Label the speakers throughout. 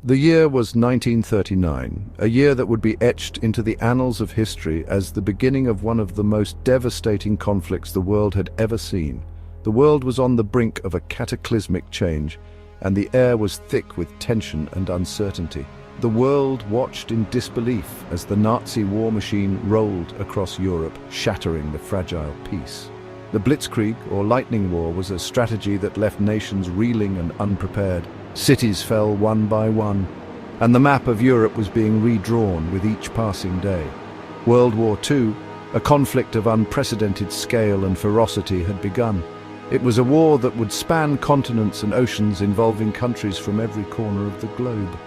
Speaker 1: The year was 1939, a year that would be etched into the annals of history as the beginning of one of the most devastating conflicts the world had ever seen. The world was on the brink of a cataclysmic change, and the air was thick with tension and uncertainty. The world watched in disbelief as the Nazi war machine rolled across Europe, shattering the fragile peace. The Blitzkrieg, or lightning war, was a strategy that left nations reeling and unprepared. Cities fell one by one, and the map of Europe was being redrawn with each passing day. World War II, a conflict of unprecedented scale and ferocity, had begun. It was a war that would span continents and oceans, involving countries from every corner of the globe.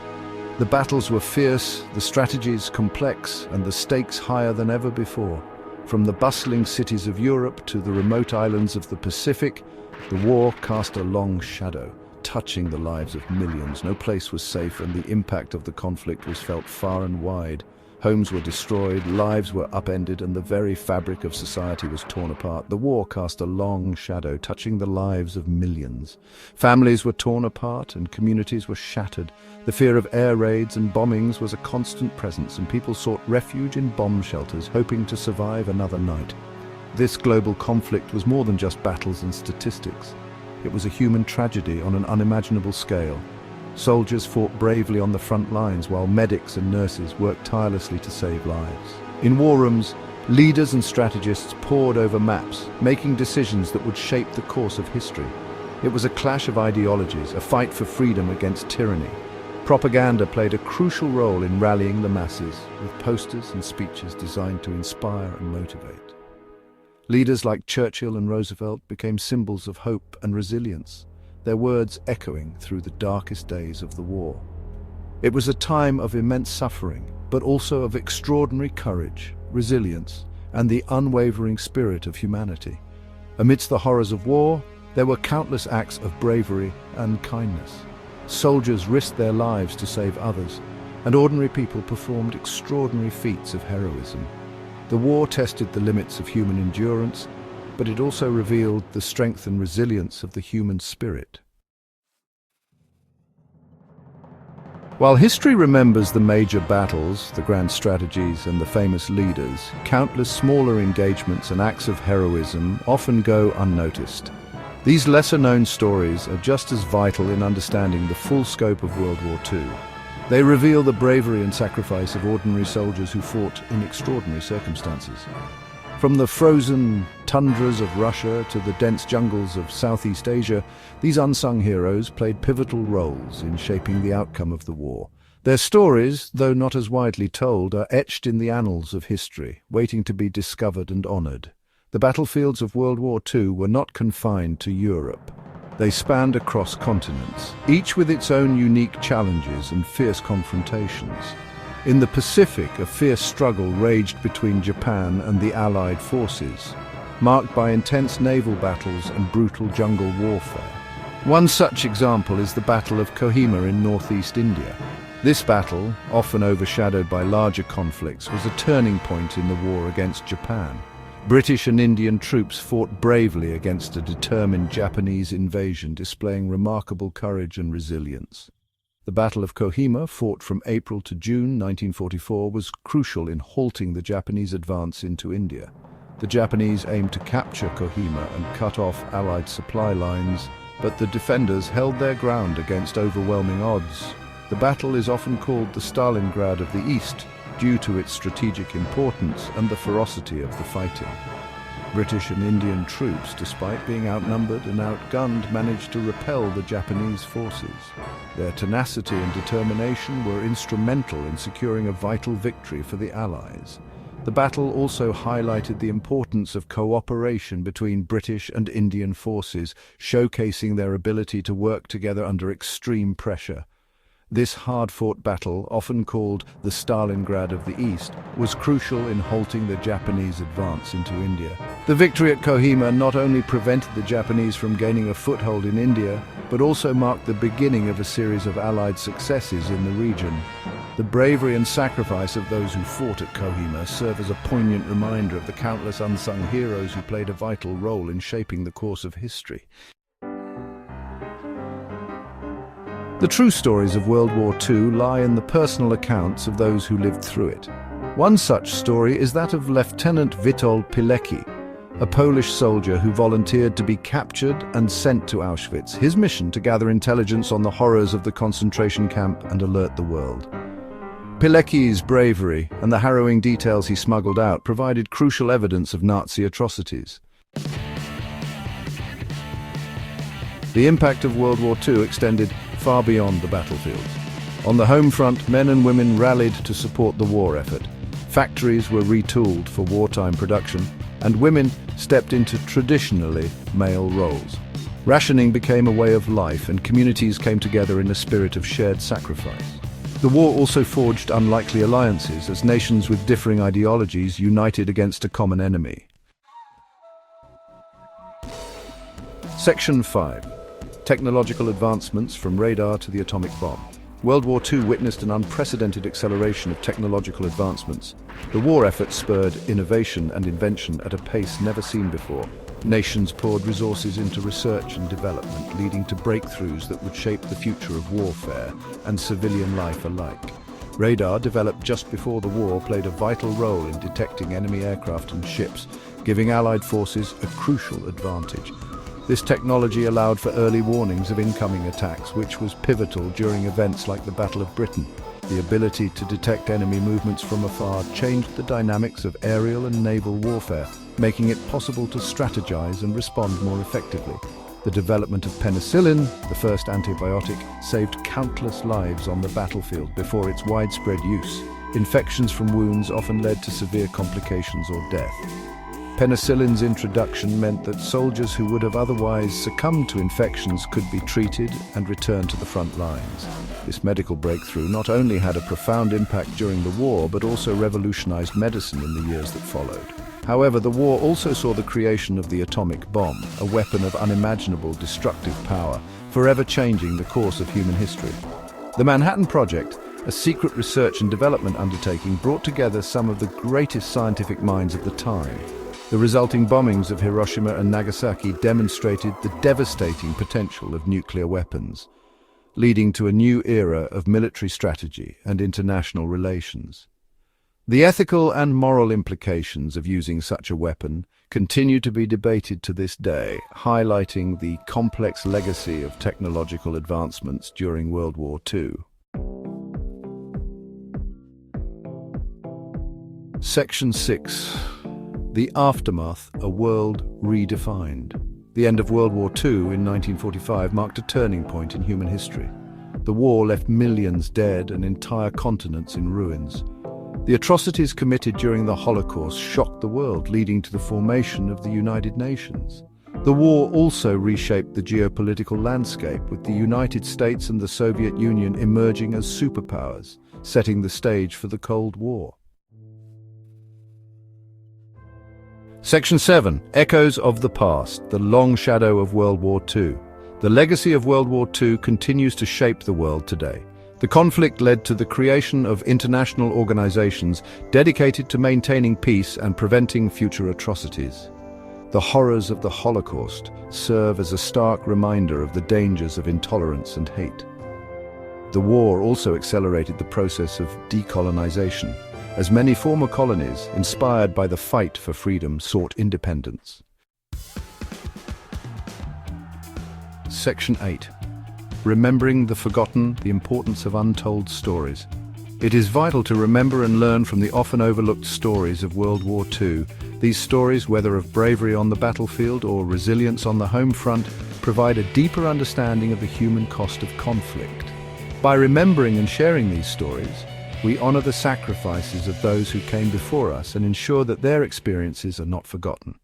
Speaker 1: The battles were fierce, the strategies complex, and the stakes higher than ever before. From the bustling cities of Europe to the remote islands of the Pacific, the war cast a long shadow, touching the lives of millions. No place was safe, and the impact of the conflict was felt far and wide. Homes were destroyed, lives were upended, and the very fabric of society was torn apart. The war cast a long shadow, touching the lives of millions. Families were torn apart and communities were shattered. The fear of air raids and bombings was a constant presence, and people sought refuge in bomb shelters, hoping to survive another night. This global conflict was more than just battles and statistics. It was a human tragedy on an unimaginable scale. Soldiers fought bravely on the front lines, while medics and nurses worked tirelessly to save lives. In war rooms, leaders and strategists pored over maps, making decisions that would shape the course of history. It was a clash of ideologies, a fight for freedom against tyranny. Propaganda played a crucial role in rallying the masses, with posters and speeches designed to inspire and motivate. Leaders like Churchill and Roosevelt became symbols of hope and resilience, their words echoing through the darkest days of the war. It was a time of immense suffering, but also of extraordinary courage, resilience, and the unwavering spirit of humanity. Amidst the horrors of war, there were countless acts of bravery and kindness. Soldiers risked their lives to save others, and ordinary people performed extraordinary feats of heroism. The war tested the limits of human endurance, but it also revealed the strength and resilience of the human spirit. While history remembers the major battles, the grand strategies, and the famous leaders, countless smaller engagements and acts of heroism often go unnoticed. These lesser-known stories are just as vital in understanding the full scope of World War II. They reveal the bravery and sacrifice of ordinary soldiers who fought in extraordinary circumstances. From the frozen tundras of Russia to the dense jungles of Southeast Asia, these unsung heroes played pivotal roles in shaping the outcome of the war. Their stories, though not as widely told, are etched in the annals of history, waiting to be discovered and honored. The battlefields of World War II were not confined to Europe. They spanned across continents, each with its own unique challenges and fierce confrontations. In the Pacific, a fierce struggle raged between Japan and the Allied forces, marked by intense naval battles and brutal jungle warfare. One such example is the Battle of Kohima in northeast India. This battle, often overshadowed by larger conflicts, was a turning point in the war against Japan. British and Indian troops fought bravely against a determined Japanese invasion, displaying remarkable courage and resilience. The Battle of Kohima, fought from April to June 1944, was crucial in halting the Japanese advance into India. The Japanese aimed to capture Kohima and cut off Allied supply lines, but the defenders held their ground against overwhelming odds. The battle is often called the Stalingrad of the East, due to its strategic importance and the ferocity of the fighting. British and Indian troops, despite being outnumbered and outgunned, managed to repel the Japanese forces. Their tenacity and determination were instrumental in securing a vital victory for the Allies. The battle also highlighted the importance of cooperation between British and Indian forces, showcasing their ability to work together under extreme pressure. This hard-fought battle, often called the Stalingrad of the East, was crucial in halting the Japanese advance into India. The victory at Kohima not only prevented the Japanese from gaining a foothold in India, but also marked the beginning of a series of Allied successes in the region. The bravery and sacrifice of those who fought at Kohima serve as a poignant reminder of the countless unsung heroes who played a vital role in shaping the course of history. The true stories of World War II lie in the personal accounts of those who lived through it. One such story is that of Lieutenant Witold Pilecki, a Polish soldier who volunteered to be captured and sent to Auschwitz, his mission to gather intelligence on the horrors of the concentration camp and alert the world. Pilecki's bravery and the harrowing details he smuggled out provided crucial evidence of Nazi atrocities. The impact of World War II extended far beyond the battlefields. On the home front, men and women rallied to support the war effort. Factories were retooled for wartime production, and women stepped into traditionally male roles. Rationing became a way of life, and communities came together in a spirit of shared sacrifice. The war also forged unlikely alliances as nations with differing ideologies united against a common enemy. Section 5. Technological advancements from radar to the atomic bomb. World War II witnessed an unprecedented acceleration of technological advancements. The war effort spurred innovation and invention at a pace never seen before. Nations poured resources into research and development, leading to breakthroughs that would shape the future of warfare and civilian life alike. Radar, developed just before the war, played a vital role in detecting enemy aircraft and ships, giving Allied forces a crucial advantage. This technology allowed for early warnings of incoming attacks, which was pivotal during events like the Battle of Britain. The ability to detect enemy movements from afar changed the dynamics of aerial and naval warfare, making it possible to strategize and respond more effectively. The development of penicillin, the first antibiotic, saved countless lives on the battlefield before its widespread use. Infections from wounds often led to severe complications or death. Penicillin's introduction meant that soldiers who would have otherwise succumbed to infections could be treated and returned to the front lines. This medical breakthrough not only had a profound impact during the war, but also revolutionized medicine in the years that followed. However, the war also saw the creation of the atomic bomb, a weapon of unimaginable destructive power, forever changing the course of human history. The Manhattan Project, a secret research and development undertaking, brought together some of the greatest scientific minds of the time. The resulting bombings of Hiroshima and Nagasaki demonstrated the devastating potential of nuclear weapons, leading to a new era of military strategy and international relations. The ethical and moral implications of using such a weapon continue to be debated to this day, highlighting the complex legacy of technological advancements during World War II. Section 6. The Aftermath, a World Redefined. The end of World War II in 1945 marked a turning point in human history. The war left millions dead and entire continents in ruins. The atrocities committed during the Holocaust shocked the world, leading to the formation of the United Nations. The war also reshaped the geopolitical landscape, with the United States and the Soviet Union emerging as superpowers, setting the stage for the Cold War. Section 7. Echoes of the Past, the long shadow of World War II. The legacy of World War II continues to shape the world today. The conflict led to the creation of international organizations dedicated to maintaining peace and preventing future atrocities. The horrors of the Holocaust serve as a stark reminder of the dangers of intolerance and hate. The war also accelerated the process of decolonization, as many former colonies, inspired by the fight for freedom, sought independence. Section 8. Remembering the forgotten, the importance of untold stories. It is vital to remember and learn from the often overlooked stories of World War II. These stories, whether of bravery on the battlefield or resilience on the home front, provide a deeper understanding of the human cost of conflict. By remembering and sharing these stories, we honor the sacrifices of those who came before us and ensure that their experiences are not forgotten.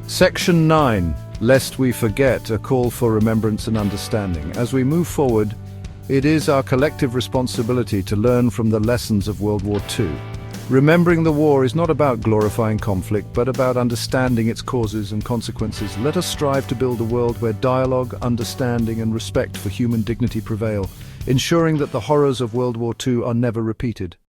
Speaker 1: Section 9. Lest we forget, a call for remembrance and understanding. As we move forward, it is our collective responsibility to learn from the lessons of World War II. Remembering the war is not about glorifying conflict, but about understanding its causes and consequences. Let us strive to build a world where dialogue, understanding, and respect for human dignity prevail, ensuring that the horrors of World War II are never repeated.